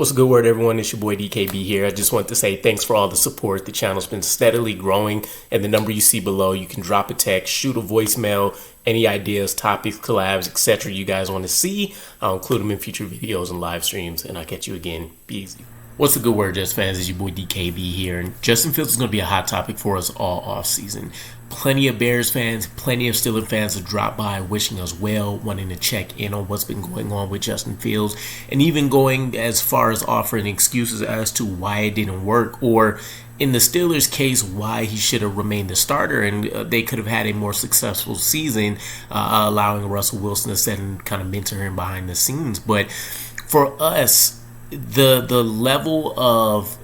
What's a good word, everyone? It's your boy DKB here. I just want to say thanks for all the support. The channel's been steadily growing, and the number you see below, you can drop a text, shoot a voicemail, any ideas, topics, collabs, etc. you guys want to see. I'll include them in future videos and live streams, and I'll catch you again. Be easy. What's a good word, Jets fans? It's your boy DKB here, and Justin Fields is going to be a hot topic for us all off season. Plenty of Bears fans, plenty of Steelers fans have dropped by wishing us well, wanting to check in on what's been going on with Justin Fields, and even going as far as offering excuses as to why it didn't work, or in the Steelers' case, why he should have remained the starter and they could have had a more successful season, allowing Russell Wilson to sit and kind of mentor him behind the scenes. But for us, the level of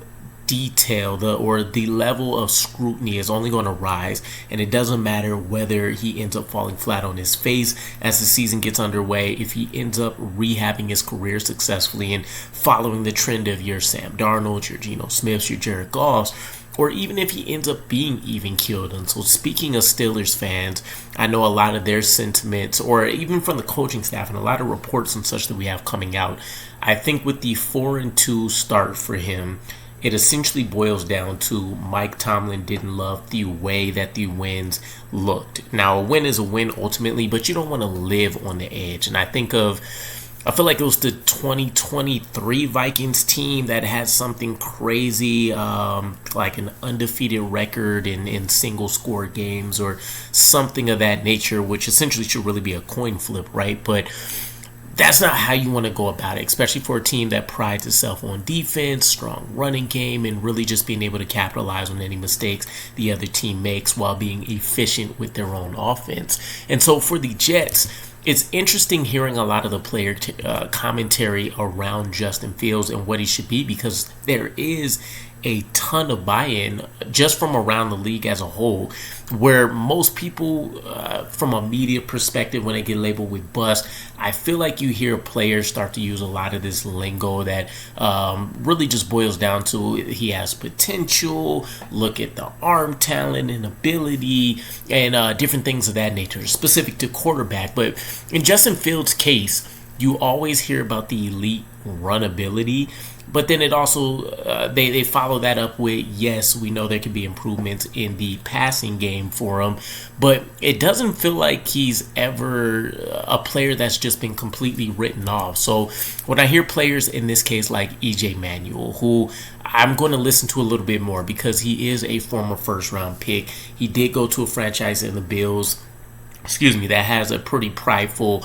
detail or the level of scrutiny is only going to rise, and it doesn't matter whether he ends up falling flat on his face as the season gets underway, if he ends up rehabbing his career successfully and following the trend of your Sam Darnold, your Geno Smiths, your Jared Goffs, or even if he ends up being even killed. And so speaking of Steelers fans, I know a lot of their sentiments, or even from the coaching staff and a lot of reports and such that we have coming out, I think with the 4-2 start for him, it essentially boils down to Mike Tomlin didn't love the way that the wins looked. Now, a win is a win ultimately, but you don't want to live on the edge. And I feel like it was the 2023 Vikings team that had something crazy, like an undefeated record in single score games or something of that nature, which essentially should really be a coin flip, right? But that's not how you want to go about it, especially for a team that prides itself on defense, strong running game, and really just being able to capitalize on any mistakes the other team makes while being efficient with their own offense. And so for the Jets, it's interesting hearing a lot of the player commentary around Justin Fields and what he should be, because there is a ton of buy-in just from around the league as a whole, where most people from a media perspective, when they get labeled with bust, I feel like you hear players start to use a lot of this lingo that really just boils down to he has potential, look at the arm talent and ability, and different things of that nature specific to quarterback. But in Justin Fields' case, you always hear about the elite run ability, but then it also they follow that up with, yes, we know there could be improvements in the passing game for him, but it doesn't feel like he's ever a player that's just been completely written off. So when I hear players in this case like EJ Manuel, who I'm going to listen to a little bit more because he is a former first round pick, he did go to a franchise in the Bills, that has a pretty prideful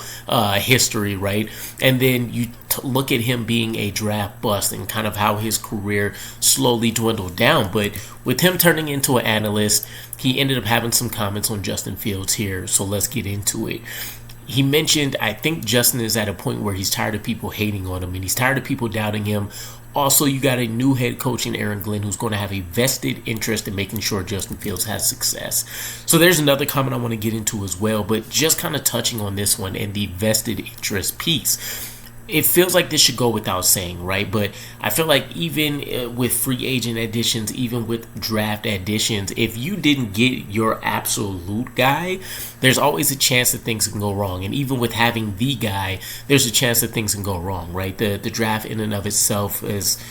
history, right? And then you look at him being a draft bust and kind of how his career slowly dwindled down. But with him turning into an analyst, he ended up having some comments on Justin Fields here. So let's get into it. He mentioned, I think Justin is at a point where he's tired of people hating on him and he's tired of people doubting him. Also, you got a new head coach in Aaron Glenn who's going to have a vested interest in making sure Justin Fields has success. So there's another comment I want to get into as well, but just kind of touching on this one and the vested interest piece. It feels like this should go without saying, right? But I feel like even with free agent additions, even with draft additions, if you didn't get your absolute guy, there's always a chance that things can go wrong. And even with having the guy, there's a chance that things can go wrong, right? The draft in and of itself is,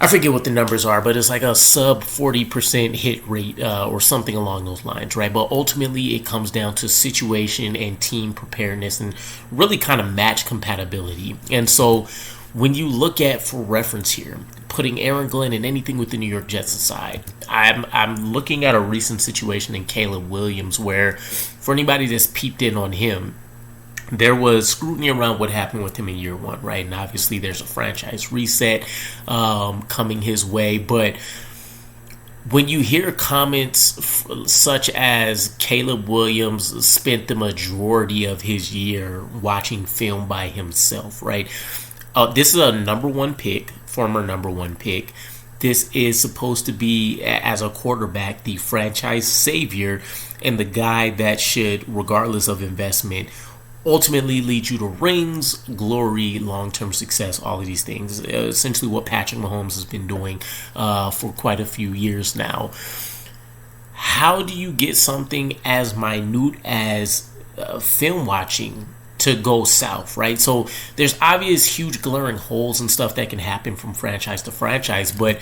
I forget what the numbers are, but it's like a sub 40% hit rate or something along those lines, right? But ultimately, it comes down to situation and team preparedness and really kind of match compatibility. And so when you look at, for reference here, putting Aaron Glenn and anything with the New York Jets aside, I'm looking at a recent situation in Caleb Williams where, for anybody that's peeped in on him, there was scrutiny around what happened with him in year one, right? And obviously there's a franchise reset coming his way. But when you hear comments such as Caleb Williams spent the majority of his year watching film by himself, right? This is a number one pick, former number one pick. This is supposed to be, as a quarterback, the franchise savior and the guy that should, regardless of investment, ultimately lead you to rings, glory, long-term success, all of these things. Essentially what Patrick Mahomes has been doing for quite a few years now. How do you get something as minute as film watching to go south, right? So there's obvious huge glaring holes and stuff that can happen from franchise to franchise, but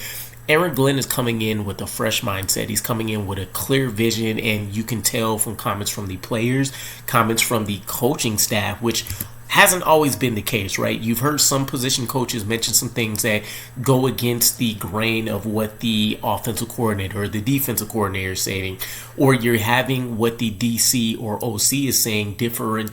Aaron Glenn is coming in with a fresh mindset. He's coming in with a clear vision, and you can tell from comments from the players, comments from the coaching staff, which hasn't always been the case, right? You've heard some position coaches mention some things that go against the grain of what the offensive coordinator or the defensive coordinator is saying, or you're having what the DC or OC is saying differ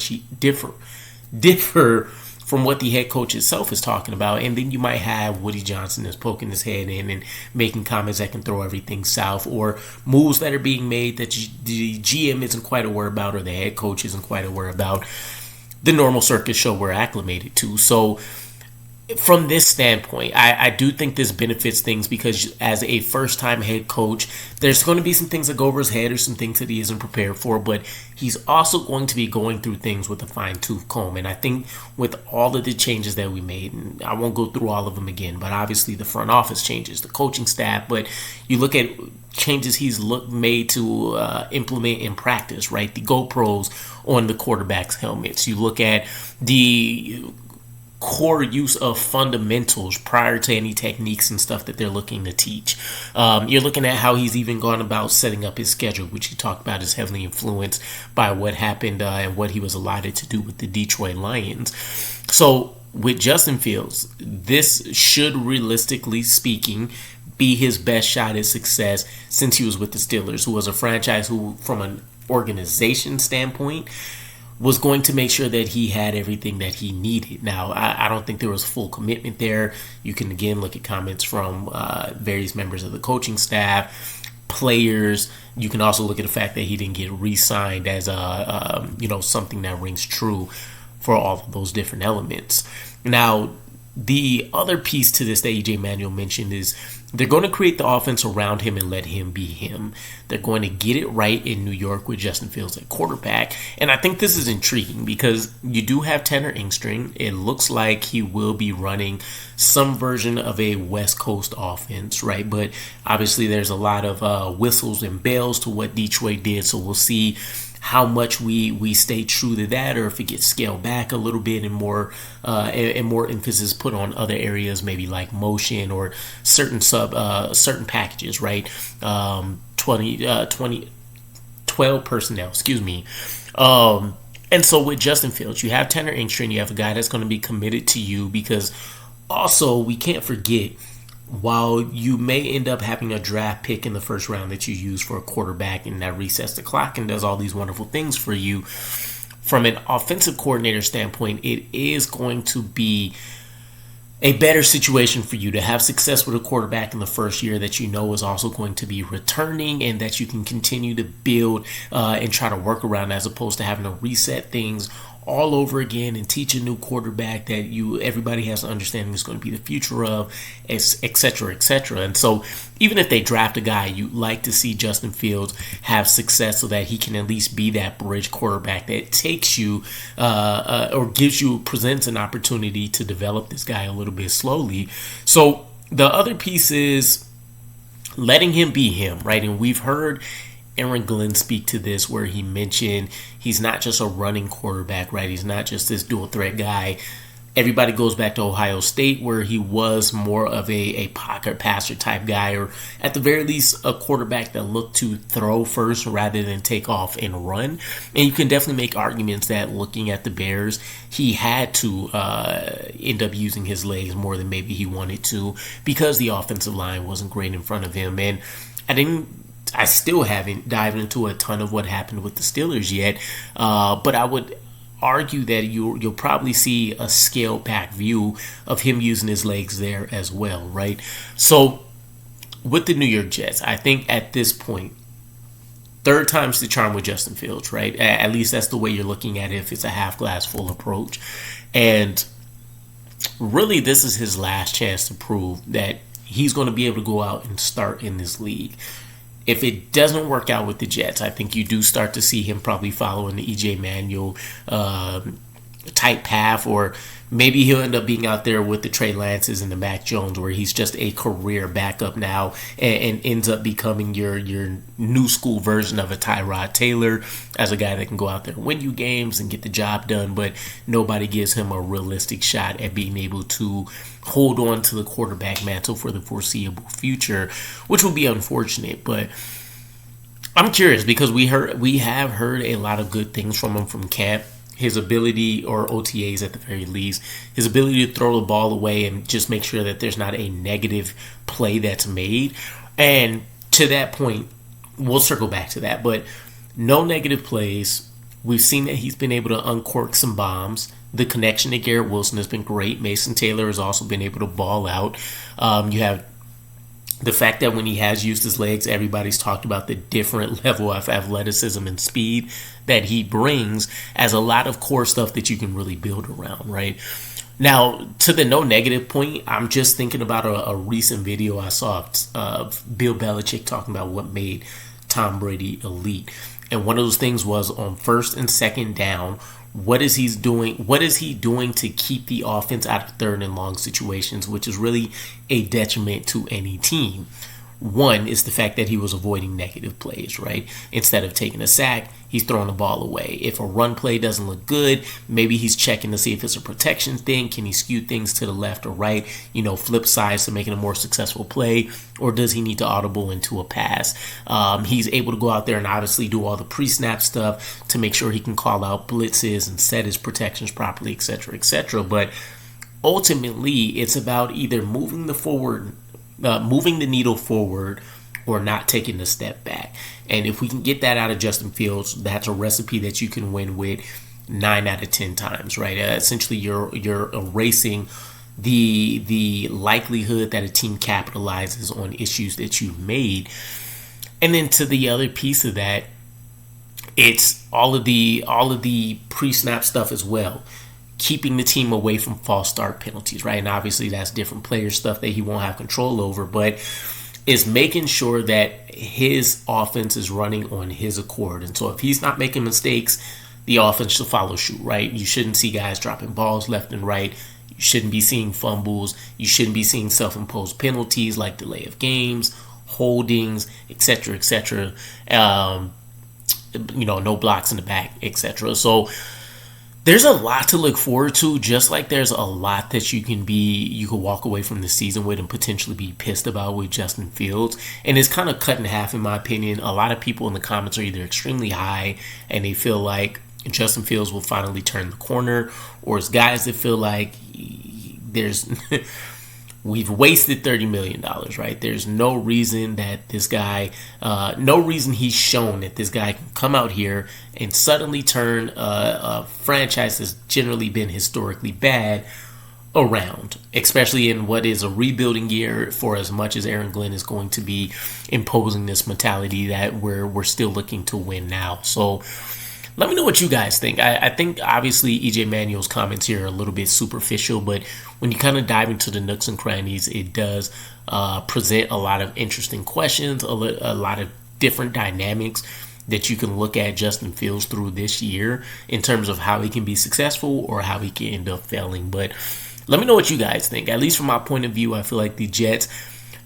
from what the head coach itself is talking about. And then you might have Woody Johnson that's poking his head in and making comments that can throw everything south, or moves that are being made that the GM isn't quite aware about, or the head coach isn't quite aware about. The normal circus show we're acclimated to. So from this standpoint, I do think this benefits things, because as a first-time head coach, there's going to be some things that go over his head or some things that he isn't prepared for, but he's also going to be going through things with a fine-tooth comb. And I think with all of the changes that we made, and I won't go through all of them again, but obviously the front office changes, the coaching staff, but you look at changes he's made to implement in practice, right? The GoPros on the quarterback's helmets. You look at the core use of fundamentals prior to any techniques and stuff that they're looking to teach. You're looking at how he's even gone about setting up his schedule, which he talked about is heavily influenced by what happened and what he was allotted to do with the Detroit Lions. So with Justin Fields, this should, realistically speaking, be his best shot at success since he was with the Steelers, who was a franchise who, from an organization standpoint, was going to make sure that he had everything that he needed. Now, I don't think there was full commitment there. You can, again, look at comments from various members of the coaching staff, players. You can also look at the fact that he didn't get re-signed as something that rings true for all of those different elements. Now, the other piece to this that EJ Manuel mentioned is they're going to create the offense around him and let him be him. They're going to get it right in New York with Justin Fields at quarterback. And I think this is intriguing because you do have Tanner Engstring. It looks like he will be running some version of a West Coast offense, right? But obviously there's a lot of whistles and bells to what Detroit did. So we'll see how much we stay true to that, or if it gets scaled back a little bit and more emphasis put on other areas, maybe like motion or certain packages, right? 12 personnel, excuse me. And so with Justin Fields, you have Tanner Engstring, you have a guy that's going to be committed to you, because also we can't forget, while you may end up having a draft pick in the first round that you use for a quarterback and that resets the clock and does all these wonderful things for you, from an offensive coordinator standpoint, it is going to be a better situation for you to have success with a quarterback in the first year that you know is also going to be returning and that you can continue to build and try to work around, as opposed to having to reset things all over again and teach a new quarterback that everybody has an understanding is going to be the future of, et cetera, et cetera. And so even if they draft a guy, you like to see Justin Fields have success so that he can at least be that bridge quarterback that takes you or presents an opportunity to develop this guy a little bit slowly. So the other piece is letting him be him, right? And we've heard Aaron Glenn speak to this, where he mentioned he's not just a running quarterback, right? He's not just this dual threat guy. Everybody goes back to Ohio State, where he was more of a pocket passer type guy, or at the very least a quarterback that looked to throw first rather than take off and run. And you can definitely make arguments that, looking at the Bears, he had to end up using his legs more than maybe he wanted to, because the offensive line wasn't great in front of him. And I still haven't dived into a ton of what happened with the Steelers yet, but I would argue that you'll probably see a scaled back view of him using his legs there as well, right? So with the New York Jets, I think at this point, third time's the charm with Justin Fields, right? At least that's the way you're looking at it if it's a half glass full approach. And really, this is his last chance to prove that he's going to be able to go out and start in this league. If it doesn't work out with the Jets, I think you do start to see him probably following the EJ Manuel type path, or maybe he'll end up being out there with the Trey Lances and the Mac Jones, where he's just a career backup now and ends up becoming your new school version of a Tyrod Taylor, as a guy that can go out there and win you games and get the job done, but nobody gives him a realistic shot at being able to hold on to the quarterback mantle for the foreseeable future, which will be unfortunate. But I'm curious, because we have heard a lot of good things from him from camp. His ability, or OTAs at the very least, his ability to throw the ball away and just make sure that there's not a negative play that's made. And to that point, we'll circle back to that, but no negative plays. We've seen that he's been able to uncork some bombs. The connection to Garrett Wilson has been great. Mason Taylor has also been able to ball out. You have the fact that when he has used his legs, everybody's talked about the different level of athleticism and speed that he brings, as a lot of core stuff that you can really build around, right? Now, to the no negative point, I'm just thinking about a recent video I saw of Bill Belichick talking about what made Tom Brady elite. And one of those things was on first and second down, what is he doing to keep the offense out of third and long situations, which is really a detriment to any team. One is the fact that he was avoiding negative plays, right? Instead of taking a sack, he's throwing the ball away. If a run play doesn't look good, maybe he's checking to see if it's a protection thing. Can he skew things to the left or right, flip sides to make it a more successful play? Or does he need to audible into a pass? He's able to go out there and obviously do all the pre-snap stuff to make sure he can call out blitzes and set his protections properly, etc., etc. But ultimately, it's about either moving the needle forward or not taking a step back. And if we can get that out of Justin Fields, that's a recipe that you can win with 9 out of 10 times, right? Essentially, you're erasing the likelihood that a team capitalizes on issues that you've made. And then to the other piece of that, it's all of the pre-snap stuff as well. Keeping the team away from false start penalties, right? And obviously that's different player stuff that he won't have control over, but is making sure that his offense is running on his accord. And so if he's not making mistakes, the offense should follow suit, right? You shouldn't see guys dropping balls left and right. You shouldn't be seeing fumbles. You shouldn't be seeing self-imposed penalties like delay of games, holdings, etc., etc. No blocks in the back, etc. So there's a lot to look forward to, just like there's a lot that you can walk away from the season with and potentially be pissed about with Justin Fields. And it's kind of cut in half, in my opinion. A lot of people in the comments are either extremely high and they feel like Justin Fields will finally turn the corner, or it's guys that feel like we've wasted $30 million, right? There's no reason that this guy, no reason he's shown that this guy can come out here and suddenly turn a franchise that's generally been historically bad around, especially in what is a rebuilding year, for as much as Aaron Glenn is going to be imposing this mentality that we're still looking to win now. So let me know what you guys think. I think obviously EJ Manuel's comments here are a little bit superficial, but when you kind of dive into the nooks and crannies, it does present a lot of interesting questions, a lot of different dynamics that you can look at Justin Fields through this year in terms of how he can be successful or how he can end up failing. But let me know what you guys think. At least from my point of view, I feel like the Jets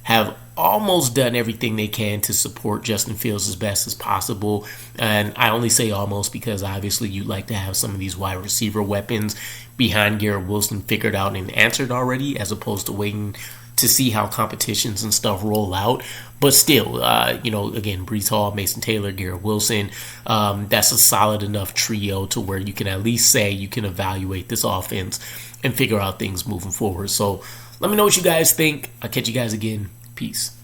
have almost done everything they can to support Justin Fields as best as possible. And I only say almost because obviously you'd like to have some of these wide receiver weapons behind Garrett Wilson figured out and answered already, as opposed to waiting to see how competitions and stuff roll out. But still, again, Breece Hall, Mason Taylor, Garrett Wilson, that's a solid enough trio to where you can at least say you can evaluate this offense and figure out things moving forward. So let me know what you guys think. I'll catch you guys again. Peace.